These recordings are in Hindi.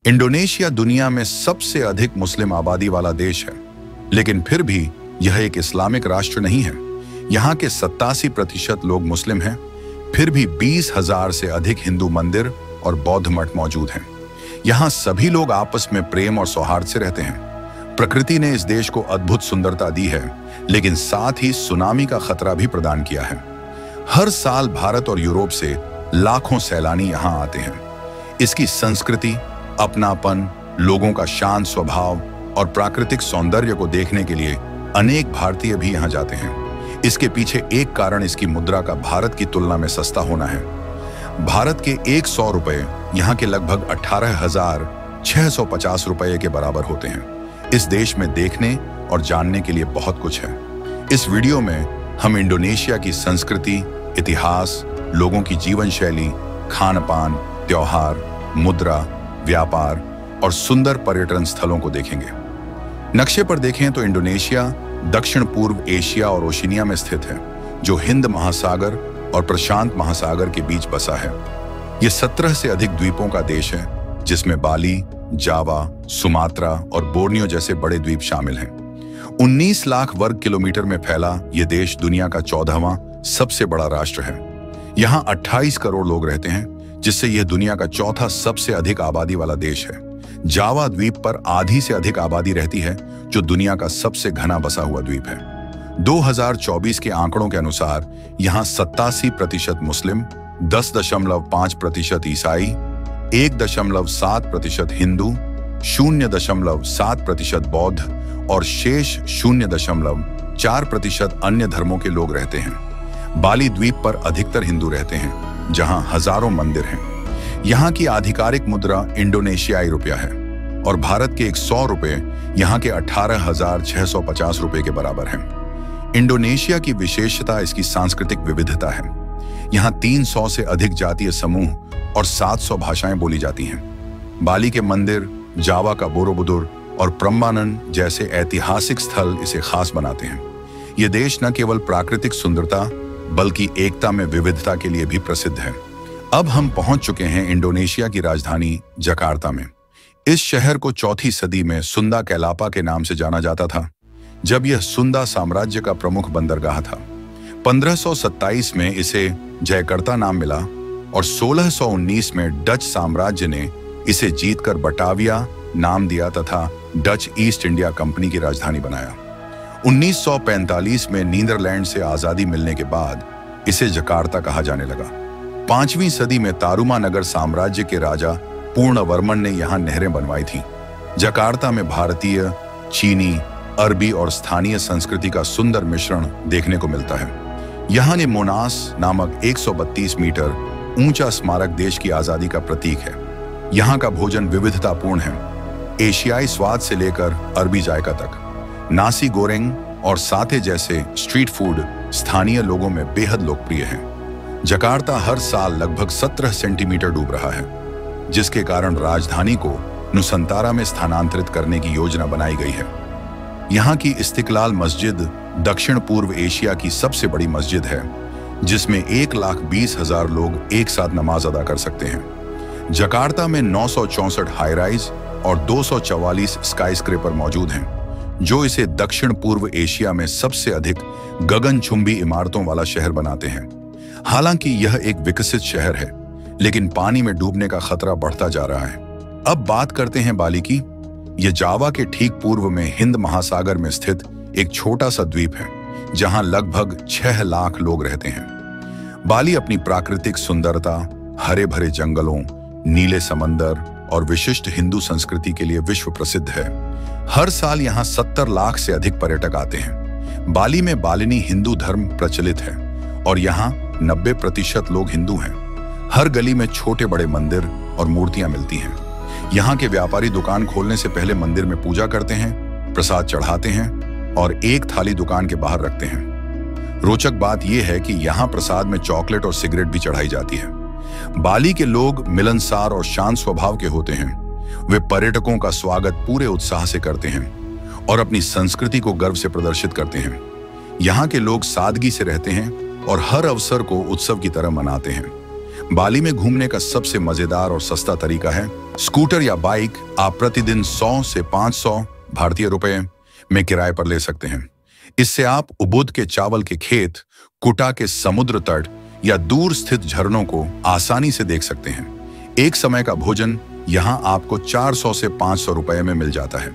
इंडोनेशिया दुनिया में सबसे अधिक मुस्लिम आबादी वाला देश है, लेकिन फिर भी यह एक इस्लामिक राष्ट्र नहीं है। यहाँ के 87% लोग मुस्लिम हैं, फिर भी 20,000 से अधिक हिंदू मंदिर और बौद्ध मठ मौजूद हैं। यहाँ सभी लोग आपस में प्रेम और सौहार्द से रहते हैं। प्रकृति ने इस देश को अद्भुत सुंदरता दी है, लेकिन साथ ही सुनामी का खतरा भी प्रदान किया है। हर साल भारत और यूरोप से लाखों सैलानी यहाँ आते हैं। इसकी संस्कृति, अपनापन, लोगों का शांत स्वभाव और प्राकृतिक सौंदर्य को देखने के लिए अनेक भारतीय भी यहाँ जाते हैं। इसके पीछे एक कारण इसकी मुद्रा का भारत की तुलना में सस्ता होना है। भारत के 100 रुपए यहाँ के लगभग 18,650 रुपये के बराबर होते हैं। इस देश में देखने और जानने के लिए बहुत कुछ है। इस वीडियो में हम इंडोनेशिया की संस्कृति, इतिहास, लोगों की जीवन शैली, खान पान, त्योहार, मुद्रा, व्यापार और सुंदर पर्यटन स्थलों को देखेंगे। नक्शे पर देखें तो इंडोनेशिया दक्षिण पूर्व एशिया और ओशिनिया में स्थित है, जो हिंद महासागर और प्रशांत महासागर के बीच बसा है। ये 17 से अधिक द्वीपों का देश है, जिसमें बाली, जावा, सुमात्रा और बोर्नियो जैसे बड़े द्वीप शामिल हैं। 19 लाख वर्ग किलोमीटर में फैला ये देश दुनिया का 14वां सबसे बड़ा राष्ट्र है। यहाँ 28 करोड़ लोग रहते हैं, जिससे यह दुनिया का चौथा सबसे अधिक आबादी वाला देश है। जावा द्वीप पर आधी से अधिक आबादी रहती है, जो दुनिया का सबसे घना बसा हुआ द्वीप है। 2024 के आंकड़ों के अनुसार यहाँ 87% मुस्लिम, 10.5% ईसाई, 1.7% हिंदू, 0.7% बौद्ध और शेष 0.4% अन्य धर्मों के लोग रहते हैं। बाली द्वीप पर अधिकतर हिंदू रहते हैं, जहां हजारों मंदिर हैं। यहाँ की आधिकारिक मुद्रा इंडोनेशियाई रुपया है और भारत के 100 रुपये यहाँ के 18,650 रुपये के बराबर हैं। इंडोनेशिया की विशेषता इसकी सांस्कृतिक विविधता है। यहाँ 300 से अधिक जातीय समूह और 700 भाषाएं बोली जाती हैं। बाली के मंदिर, जावा का बोरोबुदुर और प्रम्बानन जैसे ऐतिहासिक स्थल इसे खास बनाते हैं। ये देश न केवल प्राकृतिक सुंदरता बल्कि एकता में विविधता के लिए भी प्रसिद्ध है। अब हम पहुंच चुके हैं इंडोनेशिया की राजधानी जकार्ता में। इस शहर को 4वीं सदी में सुंदा कैलापा के नाम से जाना जाता था, जब यह सुंदा साम्राज्य का प्रमुख बंदरगाह था। 1527 में इसे जयकर्ता नाम मिला और 1619 में डच साम्राज्य ने इसे जीतकर बटाविया नाम दिया तथा डच ईस्ट इंडिया कंपनी की राजधानी बनाया। 1945 में नीदरलैंड से आजादी मिलने के बाद इसे जकार्ता कहा जाने लगा। 5वीं सदी में तारुमानगर साम्राज्य के राजा पूर्णवर्मन ने यहाँ नहरें बनवाई थीं। जकार्ता में भारतीय, चीनी, अरबी और स्थानीय संस्कृति का सुंदर मिश्रण देखने को मिलता है। यहाँ ने मोनास नामक 132 मीटर ऊंचा स्मारक देश की आजादी का प्रतीक है। यहाँ का भोजन विविधतापूर्ण है, एशियाई स्वाद से लेकर अरबी जायका तक। नासी गोरेंग और साते जैसे स्ट्रीट फूड स्थानीय लोगों में बेहद लोकप्रिय हैं। जकार्ता हर साल लगभग 17 सेंटीमीटर डूब रहा है, जिसके कारण राजधानी को नुसंतारा में स्थानांतरित करने की योजना बनाई गई है। यहाँ की इस्तिकलाल मस्जिद दक्षिण पूर्व एशिया की सबसे बड़ी मस्जिद है, जिसमें 1,20,000 लोग एक साथ नमाज अदा कर सकते हैं। जकार्ता में 964 हाई राइज और 244 स्काईस्क्रेपर मौजूद हैं, जो इसे दक्षिण पूर्व एशिया में सबसे अधिक गगनचुंबी इमारतों वाला शहर बनाते हैं। हालांकि यह एक विकसित शहर है, लेकिन पानी में डूबने का खतरा बढ़ता जा रहा है। अब बात करते हैं बाली की। यह जावा के ठीक पूर्व में हिंद महासागर में स्थित एक छोटा सा द्वीप है, जहां लगभग 6 लाख लोग रहते हैं। बाली अपनी प्राकृतिक सुंदरता, हरे भरे जंगलों, नीले समंदर और विशिष्ट हिंदू संस्कृति के लिए विश्व प्रसिद्ध है। हर साल यहाँ 70 लाख से अधिक पर्यटक आते हैं। बाली में बालिनी हिंदू धर्म प्रचलित है और यहाँ 90% लोग हिंदू हैं। हर गली में छोटे बड़े मंदिर और मूर्तियां मिलती हैं। यहाँ के व्यापारी दुकान खोलने से पहले मंदिर में पूजा करते हैं, प्रसाद चढ़ाते हैं और एक थाली दुकान के बाहर रखते हैं। रोचक बात यह है कि यहाँ प्रसाद में चॉकलेट और सिगरेट भी चढ़ाई जाती है। बाली के लोग मिलनसार और शांत स्वभाव के होते हैं। वे पर्यटकों का स्वागत पूरे उत्साह से करते हैं और अपनी संस्कृति को गर्व से प्रदर्शित करते हैं। यहाँ के लोग सादगी से रहते हैं और हर अवसर को उत्सव की तरह मनाते हैं। बाली में घूमने का सबसे मजेदार और सस्ता तरीका है स्कूटर या बाइक। आप प्रतिदिन 100 से 500 भारतीय रुपए में किराए पर ले सकते हैं। इससे आप उबुद के चावल के खेत, कुटा के समुद्र तट या दूर स्थित झरनों को आसानी से देख सकते हैं। एक समय का भोजन यहाँ आपको 400 से 500 रुपए में मिल जाता है।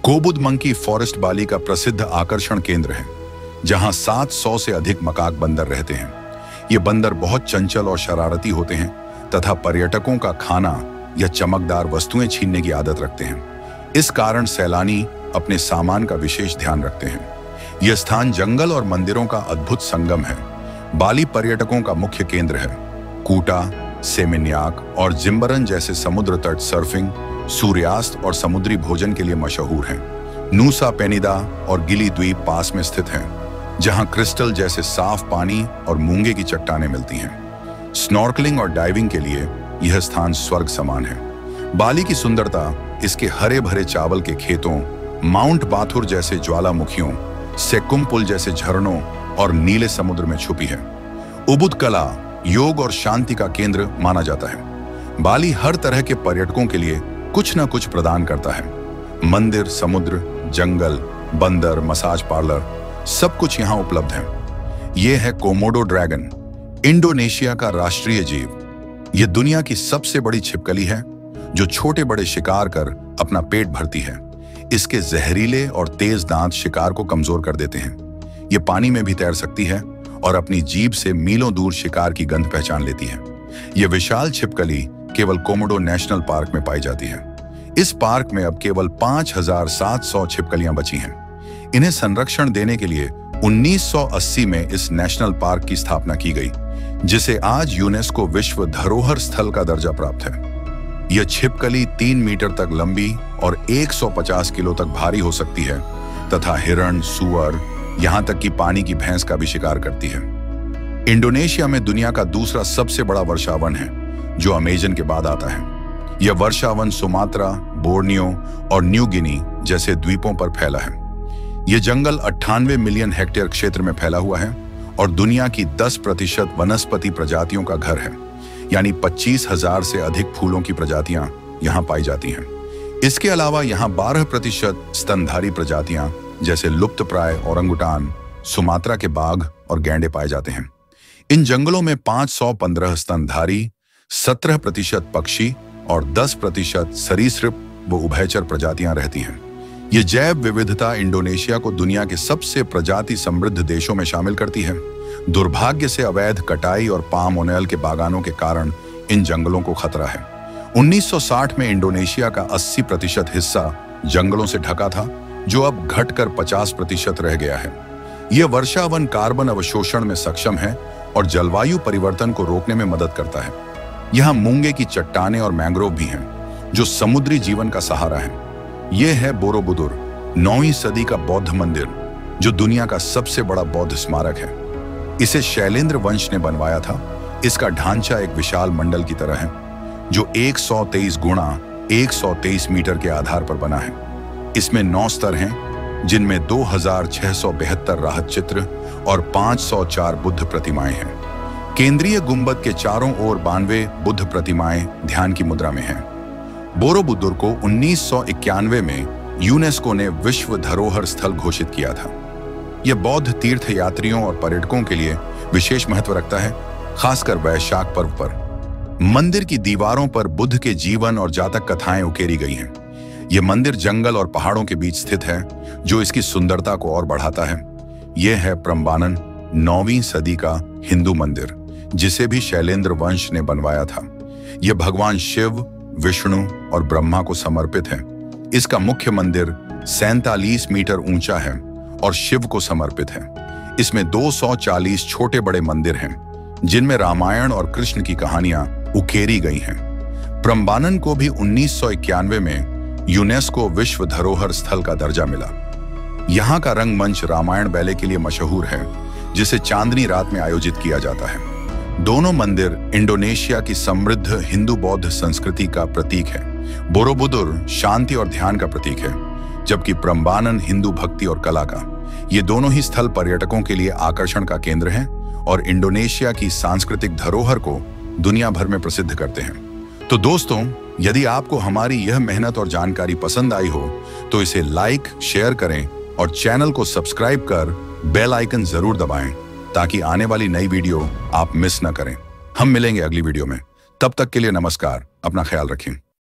कोबुद मंकी फॉरेस्ट बाली का प्रसिद्ध आकर्षण केंद्र है, जहां 700 से अधिक मकाक बंदर रहते हैं। ये बंदर बहुत चंचल और शरारती होते हैं तथा पर्यटकों का खाना या चमकदार वस्तुएं छीनने की आदत रखते हैं। इस कारण सैलानी अपने सामान का विशेष ध्यान रखते हैं। यह स्थान जंगल और मंदिरों का अद्भुत संगम है। बाली पर्यटकों का मुख्य केंद्र है। कूटा, सेमिन्याक और जिम्बरन जैसे समुद्र तट सर्फिंग, सूर्यास्त और समुद्री भोजन के लिए मशहूर हैं। नूसा पेनिदा और गिली द्वीप पास में स्थित हैं, जहां क्रिस्टल जैसे साफ पानी और मूंगे की चट्टानें मिलती हैं। स्नॉर्कलिंग और डाइविंग के लिए यह स्थान स्वर्ग समान है। बाली की सुंदरता इसके हरे भरे चावल के खेतों, माउंट बाथुर जैसे ज्वालामुखियों, सेकुम पुल जैसे झरनों और नीले समुद्र में छुपी है। उबुद कला, योग और शांति का केंद्र माना जाता है। बाली हर तरह के पर्यटकों के लिए कुछ न कुछ प्रदान करता है। मंदिर, समुद्र, जंगल, बंदर, मसाज पार्लर, सब कुछ यहाँ उपलब्ध है। यह है कोमोडो ड्रैगन, इंडोनेशिया का राष्ट्रीय जीव। यह दुनिया की सबसे बड़ी छिपकली है जो छोटे बड़े शिकार कर अपना पेट भरती है। इसके जहरीले और तेज दांत शिकार को कमजोर कर देते हैं। यह पानी में भी तैर सकती है और अपनी जीभ से मीलों दूर शिकार की गंध पहचान लेती है। यह विशाल छिपकली केवल कोमोडो नेशनल पार्क में पाई जाती है। इस पार्क में अब केवल 5700 छिपकलियां बची हैं। इन्हें संरक्षण देने के लिए 1980 में इस नेशनल पार्क की स्थापना की गई, जिसे आज यूनेस्को विश्व धरोहर स्थल का दर्जा प्राप्त है। यह छिपकली 3 मीटर तक लंबी और 150 किलो तक भारी हो सकती है तथा हिरण, सुअर, यहां तक कि पानी की भैंस का भी शिकार करती है। इंडोनेशिया में दुनिया का दूसरा सबसे बड़ा वर्षावन है, जो अमेजन के बाद आता है। यह वर्षावन सुमात्रा, बोर्नियो और न्यू गिनी जैसे द्वीपों पर फैला है। यह जंगल 98 मिलियन हेक्टेयर क्षेत्र में फैला हुआ है और दुनिया की 10% वनस्पति प्रजातियों का घर है, यानी 25,000 से अधिक फूलों की प्रजातियां यहाँ पाई जाती हैं। इसके अलावा यहाँ 12% स्तनधारी प्रजातियां जैसे लुप्तप्राय ओरंगुटान, सुमात्रा के बाघ और गैंडे पाए जाते हैं। इन जंगलों में 515 स्तनधारी, 17% पक्षी और 10% सरीसृप व उभयचर प्रजातियां रहती हैं। ये जैव विविधता इंडोनेशिया को दुनिया के सबसे प्रजाति समृद्ध देशों में शामिल करती है। दुर्भाग्य से अवैध कटाई और पाम ऑयल के बागानों के कारण इन जंगलों को खतरा है। 1960 में इंडोनेशिया का 80% हिस्सा जंगलों से ढका था, जो अब घटकर 50% रह गया है। यह वर्षावन कार्बन अवशोषण में सक्षम है और जलवायु परिवर्तन को रोकने में मदद करता है। यहाँ मूंगे की चट्टानें और मैंग्रोव भी हैं, जो समुद्री जीवन का सहारा है। यह है बोरोबुदुर, 9वीं सदी का बौद्ध मंदिर, जो दुनिया का सबसे बड़ा बौद्ध स्मारक है। इसे शैलेंद्र वंश ने बनवाया था। इसका ढांचा एक विशाल मंडल की तरह है, जो 123 गुणा 123 मीटर के आधार पर बना है। इसमें 9 स्तर हैं, जिनमें 2672 राहत चित्र और 504 बुद्ध प्रतिमाएं हैं। केंद्रीय गुंबद के चारों ओर 92 बुद्ध प्रतिमाएं ध्यान की मुद्रा में हैं। बोरोबुदुर को 1991 में यूनेस्को ने विश्व धरोहर स्थल घोषित किया था। यह बौद्ध तीर्थ यात्रियों और पर्यटकों के लिए विशेष महत्व रखता है, खासकर वैशाख पर्व पर। मंदिर की दीवारों पर बुद्ध के जीवन और जातक कथाएं उकेरी गई हैं। यह मंदिर जंगल और पहाड़ों के बीच स्थित है, जो इसकी सुंदरता को और बढ़ाता है। यह है प्रम्बानन, 9वीं सदी का हिंदू मंदिर, जिसे भी शैलेंद्र वंश ने बनवाया था। यह भगवान शिव, विष्णु और ब्रह्मा को समर्पित है। इसका मुख्य मंदिर 47 मीटर ऊंचा है और शिव को समर्पित है। इसमें 240 छोटे बड़े मंदिर हैं, जिनमें रामायण और कृष्ण की कहानियां उकेरी गई हैं। प्रम्बानन को भी 1991 में यूनेस्को विश्व धरोहर स्थल का दर्जा मिला। यहाँ का रंगमंच रामायण बैले के लिए मशहूर है, जिसे चांदनी रात में आयोजित किया जाता है। दोनों मंदिर इंडोनेशिया की समृद्ध हिंदू बौद्ध संस्कृति का प्रतीक है। बोरोबुदुर शांति और ध्यान का प्रतीक है, जबकि प्रम्बानन हिंदू भक्ति और कला का। ये दोनों ही स्थल पर्यटकों के लिए आकर्षण का केंद्र हैं और इंडोनेशिया की सांस्कृतिक धरोहर को दुनिया भर में प्रसिद्ध करते हैं। तो दोस्तों, यदि आपको हमारी यह मेहनत और जानकारी पसंद आई हो तो इसे लाइक, शेयर करें और चैनल को सब्सक्राइब कर बेल आइकन जरूर दबाएं ताकि आने वाली नई वीडियो आप मिस न करें। हम मिलेंगे अगली वीडियो में। तब तक के लिए नमस्कार, अपना ख्याल रखें।